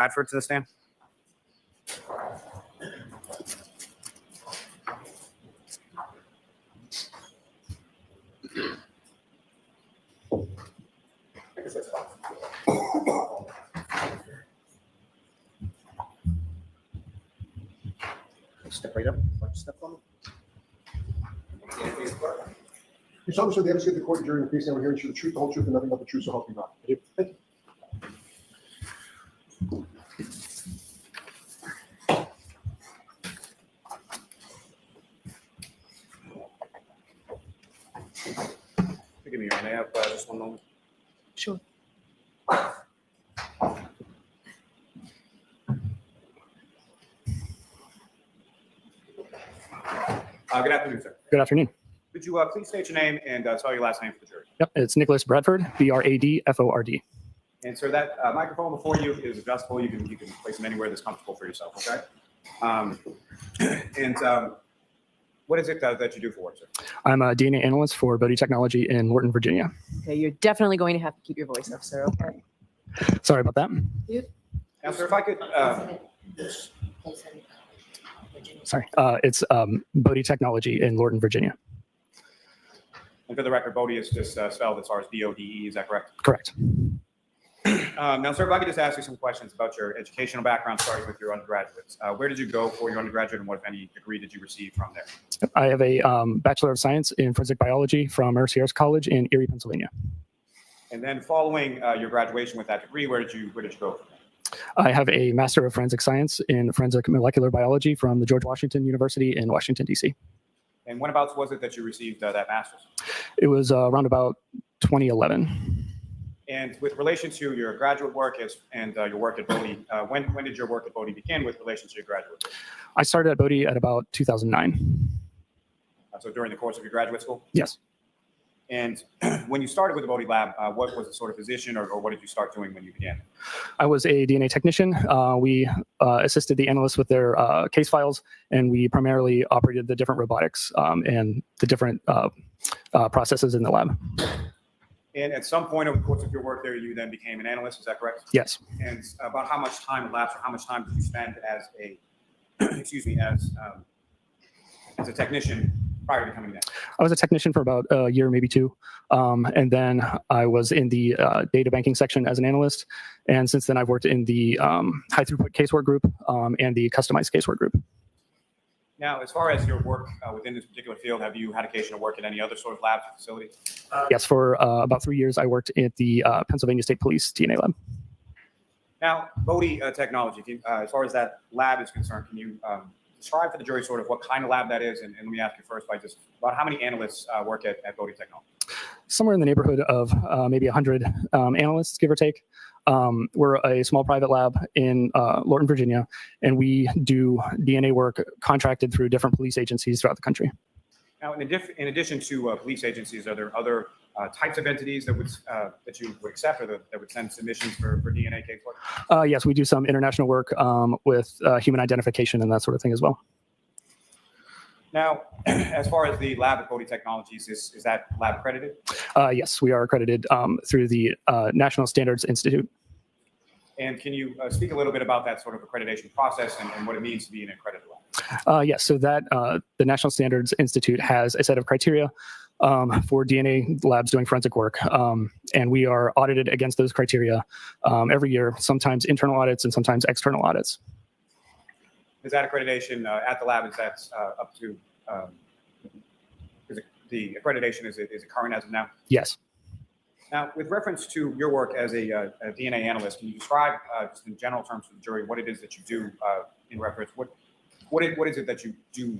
Bradford to the stand. Step right up. Step on. You solemnly swear the embassy of the court and jury in the case now hearing the truth, the whole truth, and nothing but the truth, so help you God. I do. Thank you. Forgive me, Your Honor. I have just one moment. Sure. Good afternoon, sir. Good afternoon. Could you please state your name and spell your last name for the jury? Yep, it's Nicholas Bradford, Bradford. And sir, that microphone before you is adjustable. You can place them anywhere that's comfortable for yourself. Okay. What is it that you do for work, sir? I'm a DNA analyst for Bode Technology in Lorton, Virginia. Okay, you're definitely going to have to keep your voice up, sir. Okay. Sorry about that. Now, sir, if I could. Sorry, it's Bode Technology in Lorton, Virginia. And for the record, Bode is just spelled as far as B-O-D-E. Is that correct? Correct. Now, sir, if I could just ask you some questions about your educational background, starting with your undergraduates. Where did you go for your undergraduate, and what, if any, degree did you receive from there? I have a Bachelor of Science in Forensic Biology from Mercyhurst College in Erie, Pennsylvania. And then, following your graduation with that degree, where did you go from there? I have a Master of Forensic Science in Forensic Molecular Biology from the George Washington University in Washington, D.C. And whenabouts was it that you received that master's? It was around about 2011. And with relation to your graduate work and your work at Bode, when did your work at Bode begin with relation to your graduate work? I started at Bode at about 2009. So during the course of your graduate school? Yes. And when you started with the Bode lab, what was the sort of position or what did you start doing when you began? I was a DNA technician. We assisted the analysts with their case files, and we primarily operated the different robotics and the different processes in the lab. And at some point over the course of your work there, you then became an analyst, is that correct? Yes. And about how much time elapsed or how much time did you spend as a, as a technician prior to becoming that? I was a technician for about a year, maybe two. And then I was in the data banking section as an analyst. And since then, I've worked in the high throughput casework group and the customized casework group. Now, as far as your work within this particular field, have you had occasion to work at any other sort of labs or facilities? Yes, for about 3 years, I worked at the Pennsylvania State Police DNA lab. Now, Bode Technology, as far as that lab is concerned, can you describe for the jury sort of what kind of lab that is? And let me ask you first about how many analysts work at Bode Technology? Somewhere in the neighborhood of maybe 100 analysts, give or take. We're a small private lab in Lorton, Virginia, and we do DNA work contracted through different police agencies throughout the country. Now, in addition to police agencies, are there other types of entities that you would accept or that would send submissions for DNA casework? Yes, we do some international work with human identification and that sort of thing as well. Now, as far as the lab at Bode Technologies, is that lab accredited? Yes, we are accredited through the National Standards Institute. And can you speak a little bit about that sort of accreditation process and what it means to be an accredited lab? Yes, so that the National Standards Institute has a set of criteria for DNA labs doing forensic work, and we are audited against those criteria every year, sometimes internal audits and sometimes external audits. Is that accreditation at the lab, is that up to, the accreditation, is it current as of now? Yes. Now, with reference to your work as a DNA analyst, can you describe, just in general terms to the jury, what it is that you do in reference, what is it that you do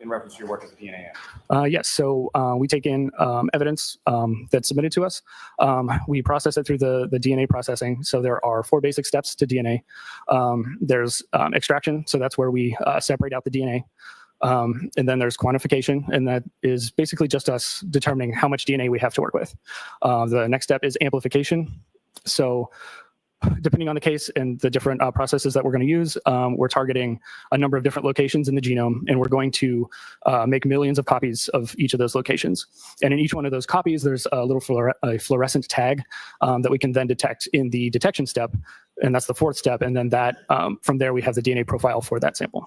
in reference to your work as a DNA analyst? Yes, so we take in evidence that's submitted to us. We process it through the DNA processing. So there are 4 basic steps to DNA. There's extraction, so that's where we separate out the DNA. And then there's quantification, and that is basically just us determining how much DNA we have to work with. The next step is amplification. So depending on the case and the different processes that we're going to use, we're targeting a number of different locations in the genome, and we're going to make millions of copies of each of those locations. And in each one of those copies, there's a little fluorescent tag that we can then detect in the detection step. and that's the fourth step. And then that from there, we have the DNA profile for that sample.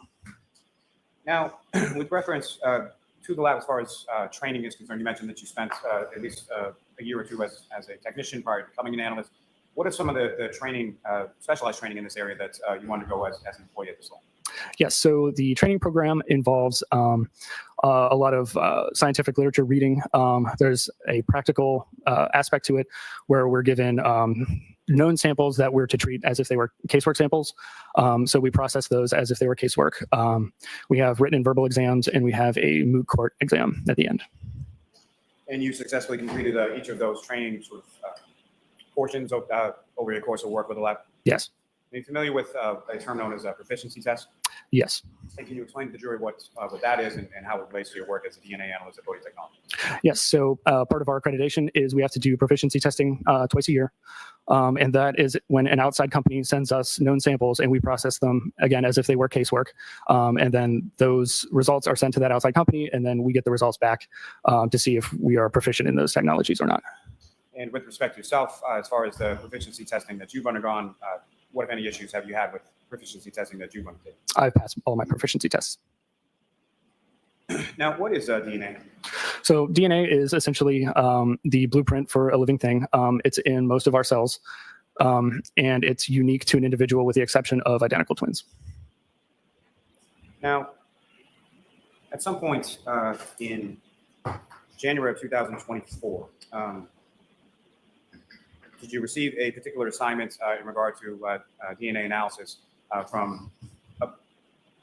Now, with reference to the lab, as far as training is concerned, you mentioned that you spent at least a year or two as a technician prior to becoming an analyst. What are some of the training, specialized training in this area that you want to go as an employee at this level? Yes, so the training program involves a lot of scientific literature reading. There's a practical aspect to it where we're given known samples that we're to treat as if they were casework samples. So we process those as if they were casework. We have written and verbal exams, and we have a moot court exam at the end. And you successfully completed each of those training sort of portions over your course of work with the lab? Yes. Are you familiar with a term known as a proficiency test? Yes. And can you explain to the jury what that is and how it relates to your work as a DNA analyst at Bode Technology? Yes. So part of our accreditation is we have to do proficiency testing twice a year. And that is when an outside company sends us known samples and we process them, again, as if they were casework. And then those results are sent to that outside company, and then we get the results back to see if we are proficient in those technologies or not. And with respect to yourself, as far as the proficiency testing that you've undergone, what, if any, issues have you had with proficiency testing that you've undertaken? I've passed all my proficiency tests. Now, what is DNA? So DNA is essentially the blueprint for a living thing. It's in most of our cells, and it's unique to an individual with the exception of identical twins. Now, at some point in January of 2024, did you receive a particular assignment in regard to DNA analysis from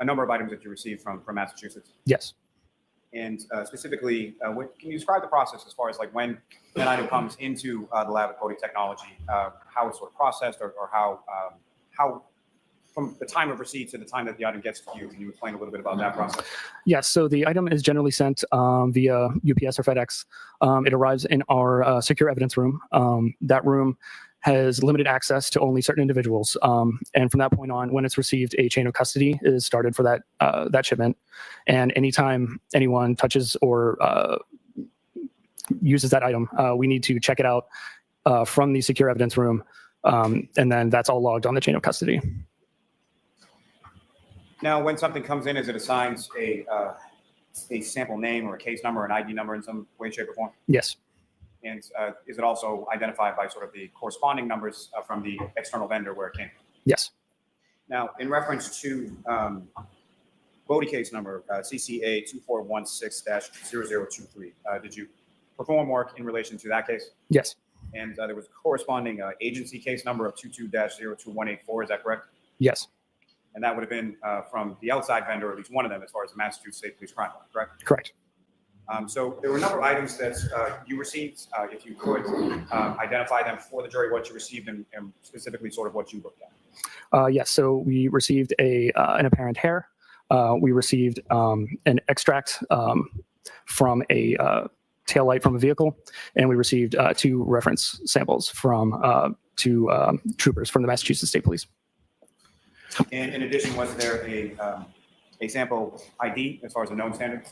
a number of items that you received from Massachusetts? Yes. And specifically, can you describe the process as far as like when an item comes into the lab at Bode Technology, how it's sort of processed, or how from the time of receipt to the time that the item gets to you? Can you explain a little bit about that process? Yes. So the item is generally sent via UPS or FedEx. It arrives in our secure evidence room. That room has limited access to only certain individuals. And from that point on, when it's received, a chain of custody is started for that shipment. And anytime anyone touches or uses that item, we need to check it out from the secure evidence room. And then that's all logged on the chain of custody. Now, when something comes in, is it assigned a sample name or a case number or an ID number in some way, shape, or form? Yes. And is it also identified by sort of the corresponding numbers from the external vendor where it came from? Yes. Now, in reference to Bode case number CCA 2416-0023, did you perform work in relation to that case? Yes. And there was a corresponding agency case number of 22-02184, is that correct? Yes. And that would have been from the outside vendor, or at least one of them, as far as the Massachusetts State Police crime line, correct? Correct. So there were a number of items that you received. If you could identify them for the jury, what you received and specifically sort of what you looked at. Yes. So we received an apparent hair. We received an extract from a taillight from a vehicle, and we received 2 reference samples from 2 troopers from the Massachusetts State Police. And in addition, was there a sample ID as far as a known standard?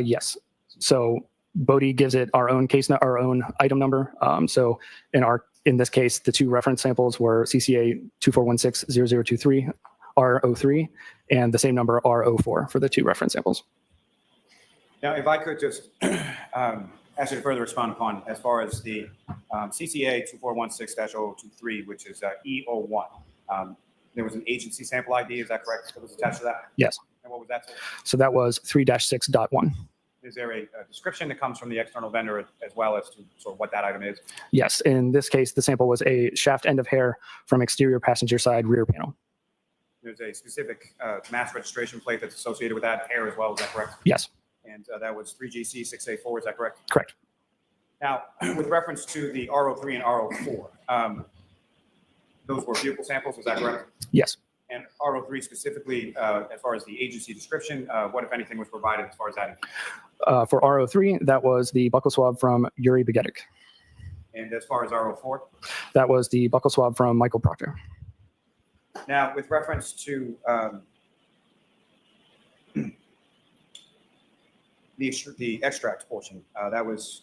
Yes. So Bode gives it our own our own item number. So in this case, the 2 reference samples were CCA 2416-0023 R03 and the same number R04 for the 2 reference samples. Now, if I could just ask you to further respond upon as far as the CCA 2416-023, which is E01. There was an agency sample ID, is that correct, that was attached to that? Yes. And what was that? So that was 3-6.1. Is there a description that comes from the external vendor as well as to sort of what that item is? Yes. In this case, the sample was a shaft end of hair from exterior passenger side rear panel. There's a specific mass registration plate that's associated with that hair as well, is that correct? Yes. And that was 3GC684, is that correct? Correct. Now, with reference to the R03 and R04, those were vehicle samples, is that correct? Yes. And R03 specifically, as far as the agency description, what, if anything, was provided as far as that? For R03, that was the buccal swab from Yuri Begetic. And as far as R04? That was the buccal swab from Michael Proctor. Now, with reference to the extract portion, that was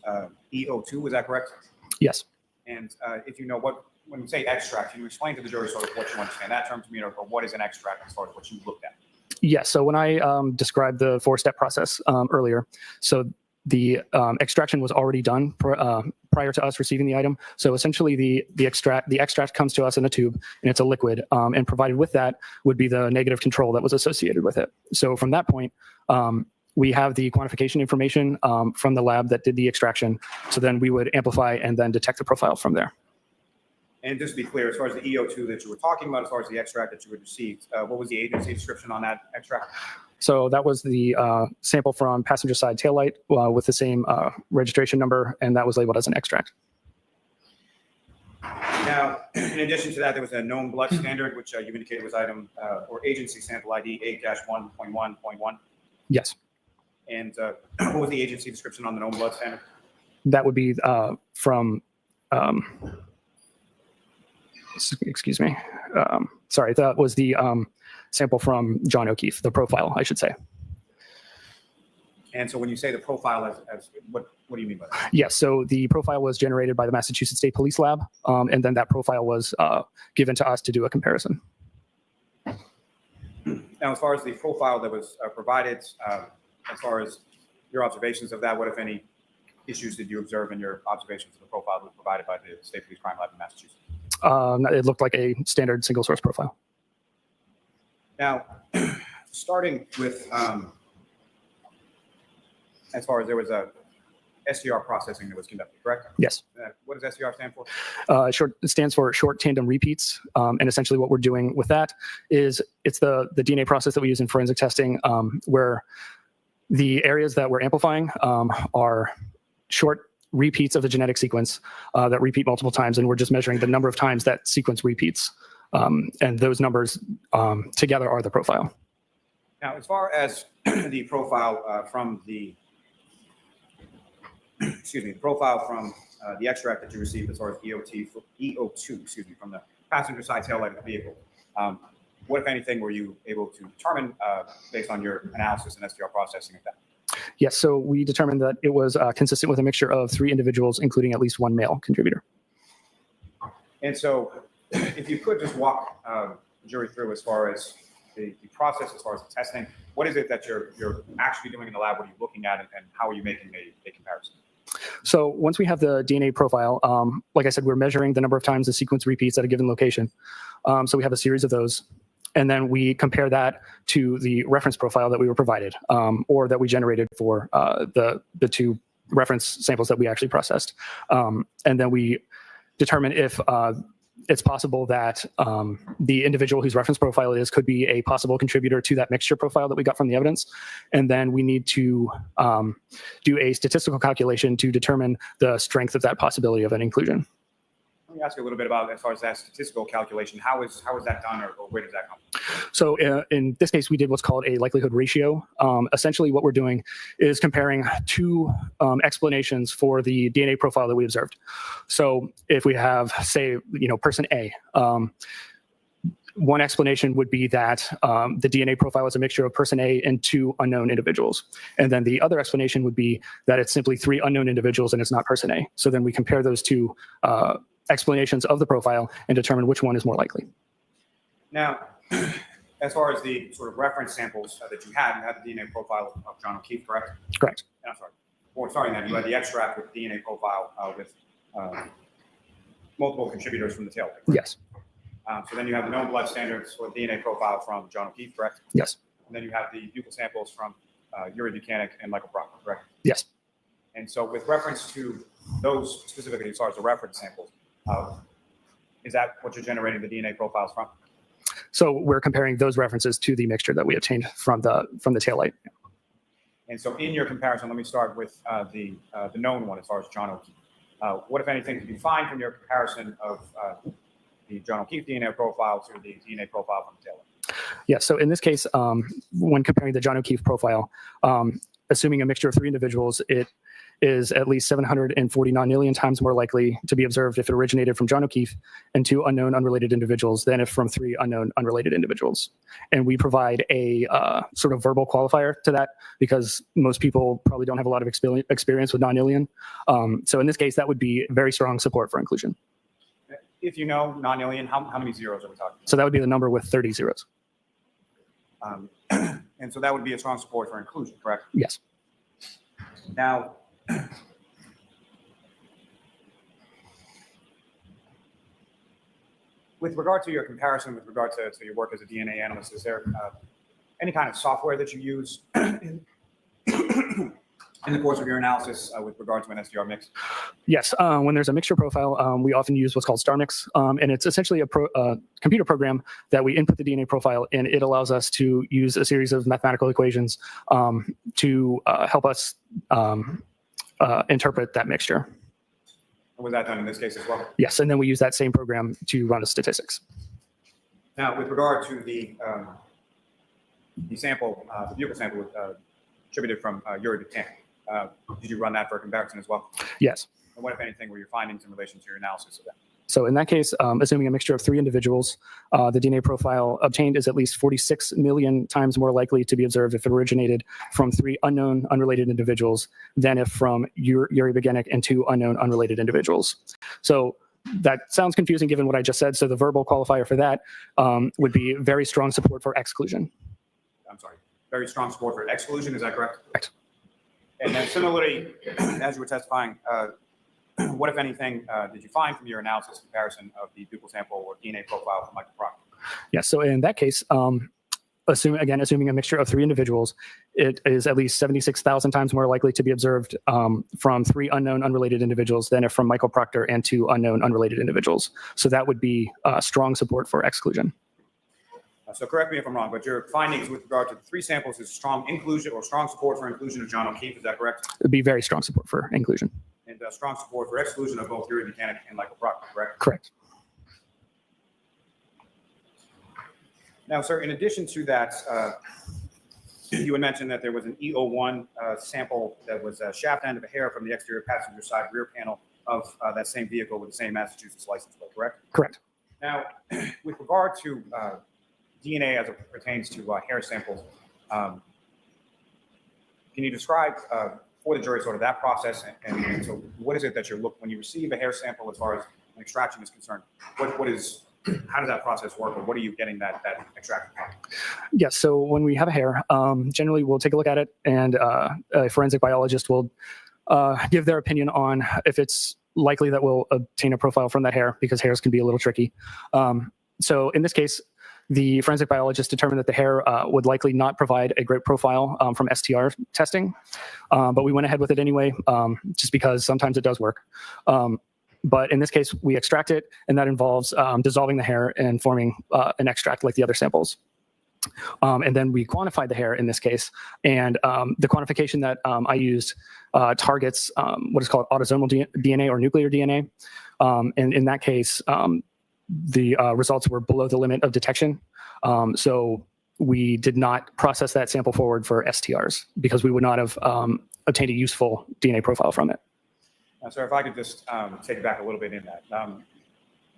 E02, is that correct? Yes. And if you know, what when you say extract, can you explain to the jury sort of what you understand that term to mean, or what is an extract as far as what you looked at? Yes. So when I described the 4-step process earlier, so the extraction was already done prior to us receiving the item. So essentially, the extract comes to us in a tube, and it's a liquid. And provided with that would be the negative control that was associated with it. So from that point, we have the quantification information from the lab that did the extraction. So then we would amplify and then detect the profile from there. And just to be clear, as far as the EO2 that you were talking about, as far as the extract that you had received, what was the agency description on that extract? So that was the sample from passenger side taillight with the same registration number, and that was labeled as an extract. Now, in addition to that, there was a known blood standard, which you indicated was item or agency sample ID 8-1.1.1. Yes. And what was the agency description on the known blood standard? That would be from, excuse me, sorry, that was the sample from John O'Keefe, the profile, I should say. And so when you say the profile, as what do you mean by that? Yes, so the profile was generated by the Massachusetts State Police Lab, and then that profile was given to us to do a comparison. Now, as far as the profile that was provided, as far as your observations of that, what, if any, issues did you observe in your observations of the profile that was provided by the State Police Crime Lab in Massachusetts? It looked like a standard single source profile. Now, starting with, as far as there was a STR processing that was conducted, correct? Yes. What does STR stand for? It stands for short tandem repeats. And essentially what we're doing with that is it's the DNA process that we use in forensic testing, where the areas that we're amplifying are short repeats of the genetic sequence that repeat multiple times. And we're just measuring the number of times that sequence repeats. And those numbers together are the profile. Now, as far as the profile from the, the profile from the extract that you received as far as EO2, from the passenger side tail light of the vehicle, what, if anything, were you able to determine based on your analysis and STR processing of that? Yes, so we determined that it was consistent with a mixture of 3 individuals, including at least 1 male contributor. And so if you could just walk the jury through as far as the process, as far as the testing, what is it that you're actually doing in the lab? What are you looking at, and how are you making a comparison? So once we have the DNA profile, like I said, we're measuring the number of times the sequence repeats at a given location. So we have a series of those. And then we compare that to the reference profile that we were provided, or that we generated for the 2 reference samples that we actually processed. And then we determine if it's possible that the individual whose reference profile could be a possible contributor to that mixture profile that we got from the evidence. And then we need to do a statistical calculation to determine the strength of that possibility of an inclusion. Let me ask you a little bit about, as far as that statistical calculation, how is that done, or where does that come from? So in this case, we did what's called a likelihood ratio. Essentially, what we're doing is comparing 2 explanations for the DNA profile that we observed. So if we have, say, person A, one explanation would be that the DNA profile is a mixture of person A and 2 unknown individuals. And then the other explanation would be that it's simply 3 unknown individuals and it's not person A. So then we compare those 2 explanations of the profile and determine which one is more likely. Now, as far as the sort of reference samples that you had the DNA profile of John O'Keefe, correct? Correct. And I'm sorry. Or starting that, you had the extract with DNA profile with multiple contributors from the tail. Correct? Yes. So then you have the known blood standards for DNA profile from John O'Keefe, correct? Yes. And then you have the buccal samples from Yuri Buchanan and Michael Proctor, correct? Yes. And so with reference to those specifically, as far as the reference samples, is that what you're generating the DNA profiles from? So we're comparing those references to the mixture that we obtained from the taillight. And so in your comparison, let me start with the known one as far as John O'Keefe. What, if anything, did you find from your comparison of the John O'Keefe DNA profile to the DNA profile from the taillight? Yeah, so in this case, when comparing the John O'Keefe profile, assuming a mixture of 3 individuals, it is at least 749 million times more likely to be observed if it originated from John O'Keefe and 2 unknown unrelated individuals than if from 3 unknown unrelated individuals. And we provide a sort of verbal qualifier to that because most people probably don't have a lot of experience with non-alien. So in this case, that would be very strong support for inclusion. if you know non-alien, how many zeros are we talking? So that would be the number with 30 zeros. And so that would be a strong support for inclusion, correct? Yes. Now, with regard to your comparison, with regard to your work as a DNA analyst, is there any kind of software that you use in the course of your analysis with regard to an SDR mix? Yes, when there's a mixture profile, we often use what's called star mix, and it's essentially a computer program that we input the DNA profile, and it allows us to use a series of mathematical equations to help us interpret that mixture. Was that done in this case as well? Yes, and then we use that same program to run the statistics. Now, with regard to the sample, the buccal sample attributed from Uri to Tank, did you run that for comparison as well? Yes. And what, if anything, were your findings in relation to your analysis of that? So in that case, assuming a mixture of 3 individuals, the DNA profile obtained is at least 46 million times more likely to be observed if it originated from 3 unknown, unrelated individuals than if from Uri Begenik and 2 unknown, unrelated individuals. So that sounds confusing given what I just said. So the verbal qualifier for that would be very strong support for exclusion. I'm sorry, very strong support for exclusion, is that correct? Correct. And then similarly, as you were testifying, what, if anything, did you find from your analysis comparison of the buccal sample or DNA profile from Michael Proctor? Yes. So in that case, assuming a mixture of 3 individuals, it is at least 76,000 times more likely to be observed from 3 unknown, unrelated individuals than if from Michael Proctor and 2 unknown, unrelated individuals. So that would be strong support for exclusion. So correct me if I'm wrong, but your findings with regard to the 3 samples is strong inclusion or strong support for inclusion of John O'Keefe, is that correct? It would be very strong support for inclusion. And strong support for exclusion of both Uri Begenik and Michael Proctor, correct? Correct. Now, sir, in addition to that, you had mentioned that there was an E01 sample that was a shaft end of a hair from the exterior passenger side rear panel of that same vehicle with the same Massachusetts license plate, correct? Correct. Now, with regard to DNA as it pertains to hair samples, can you describe for the jury sort of that process? And so what is it that you're looking, when you receive a hair sample as far as an extraction is concerned, how does that process work, or what are you getting that extraction from? Yes. So when we have a hair, generally we'll take a look at it, and a forensic biologist will give their opinion on if it's likely that we'll obtain a profile from that hair, because hairs can be a little tricky. So in this case, the forensic biologist determined that the hair would likely not provide a great profile from STR testing, but we went ahead with it anyway, just because sometimes it does work. But in this case, we extract it, and that involves dissolving the hair and forming an extract like the other samples. And then we quantify the hair in this case, and the quantification that I used targets what is called autosomal DNA or nuclear DNA. And in that case, the results were below the limit of detection. So we did not process that sample forward for STRs because we would not have obtained a useful DNA profile from it. Sir, if I could just take it back a little bit in that.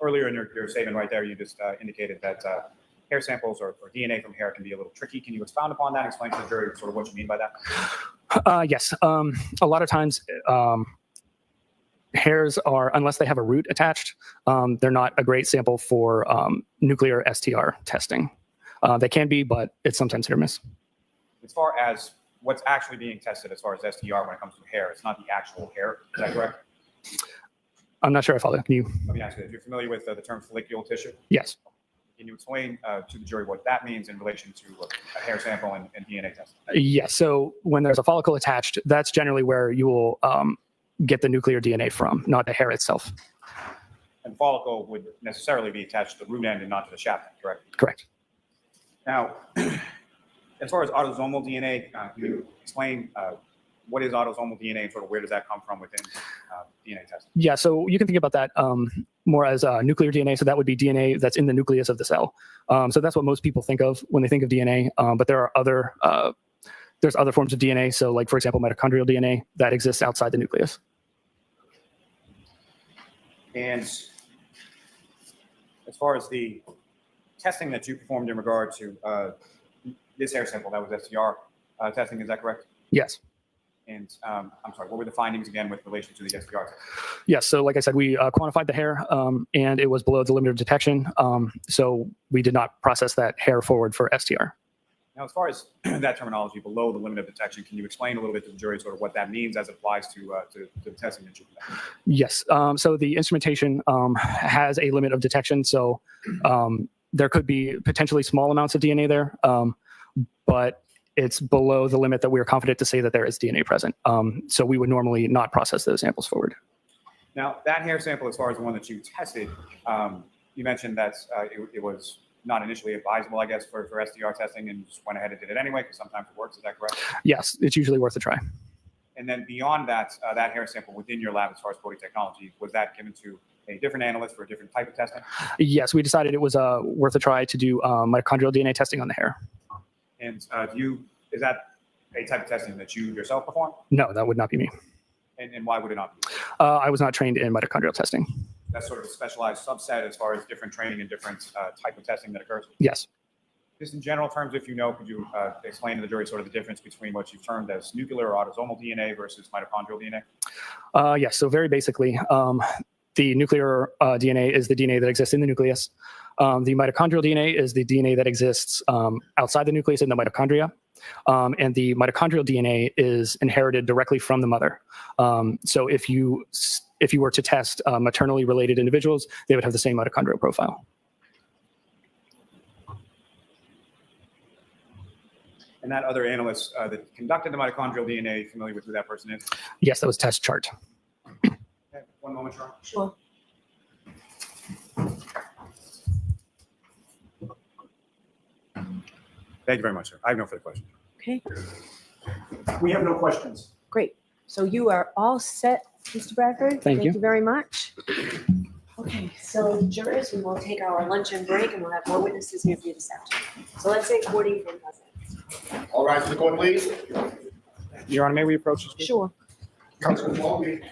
Earlier in your statement right there, you just indicated that hair samples or DNA from hair can be a little tricky. Can you expound upon that and explain to the jury sort of what you mean by that? Yes. A lot of times, hairs are, unless they have a root attached, they're not a great sample for nuclear STR testing. They can be, but it's sometimes hit or miss. As far as what's actually being tested as far as STR when it comes to hair, it's not the actual hair. Is that correct? I'm not sure if I'll, can you? Let me ask you, if you're familiar with the term follicular tissue, Yes. can you explain to the jury what that means in relation to a hair sample and DNA testing? Yes. So when there's a follicle attached, that's generally where you will get the nuclear DNA from, not the hair itself. And follicle would necessarily be attached to the root end and not to the shaft end, correct? Correct. Now, as far as autosomal DNA, can you explain what is autosomal DNA and sort of where does that come from within DNA testing? Yeah, so you can think about that more as nuclear DNA. So that would be DNA that's in the nucleus of the cell. So that's what most people think of when they think of DNA. But there are there's other forms of DNA. So like, for example, mitochondrial DNA that exists outside the nucleus. And as far as the testing that you performed in regard to this hair sample, that was STR testing, is that correct? Yes. And I'm sorry, what were the findings again with relation to the SDR test? Yes. So like I said, we quantified the hair and it was below the limit of detection. So we did not process that hair forward for STR. Now, as far as that terminology, below the limit of detection, can you explain a little bit to the jury sort of what that means as it applies to the testing that you conduct? Yes. So the instrumentation has a limit of detection. So there could be potentially small amounts of DNA there, but it's below the limit that we are confident to say that there is DNA present. So we would normally not process those samples forward. Now, that hair sample, as far as the one that you tested, you mentioned that it was not initially advisable, I guess, for SDR testing, and just went ahead and did it anyway, because sometimes it works. Is that correct? Yes, it's usually worth a try. And then beyond that, that hair sample within your lab, as far as Bode technology, was that given to a different analyst for a different type of testing? Yes, we decided it was worth a try to do mitochondrial DNA testing on the hair. And is that a type of testing that you yourself perform? No, that would not be me. And why would it not be? I was not trained in mitochondrial testing. That's sort of a specialized subset as far as different training and different type of testing that occurs? Yes. Just in general terms, if you know, could you explain to the jury sort of the difference between what you've termed as nuclear or autosomal DNA versus mitochondrial DNA? Yes, so very basically, the nuclear DNA is the DNA that exists in the nucleus. The mitochondrial DNA is the DNA that exists outside the nucleus in the mitochondria. And the mitochondrial DNA is inherited directly from the mother. So if you were to test maternally related individuals, they would have the same mitochondrial profile. And that other analyst that conducted the mitochondrial DNA, familiar with who that person is? Yes, that was test chart. Okay, one moment, Sharon. Sure. Thank you very much, sir. I have no further questions. Okay, We have no questions. great. So you are all set, Mr. Bradford. Thank you. Thank you very much. Okay, so jurors, we will take our luncheon break and we'll have more witnesses here for you this afternoon. So let's say 40 for president. All rise for the court, please. Your Honor, may we approach this? Sure. Councilman Baldwin.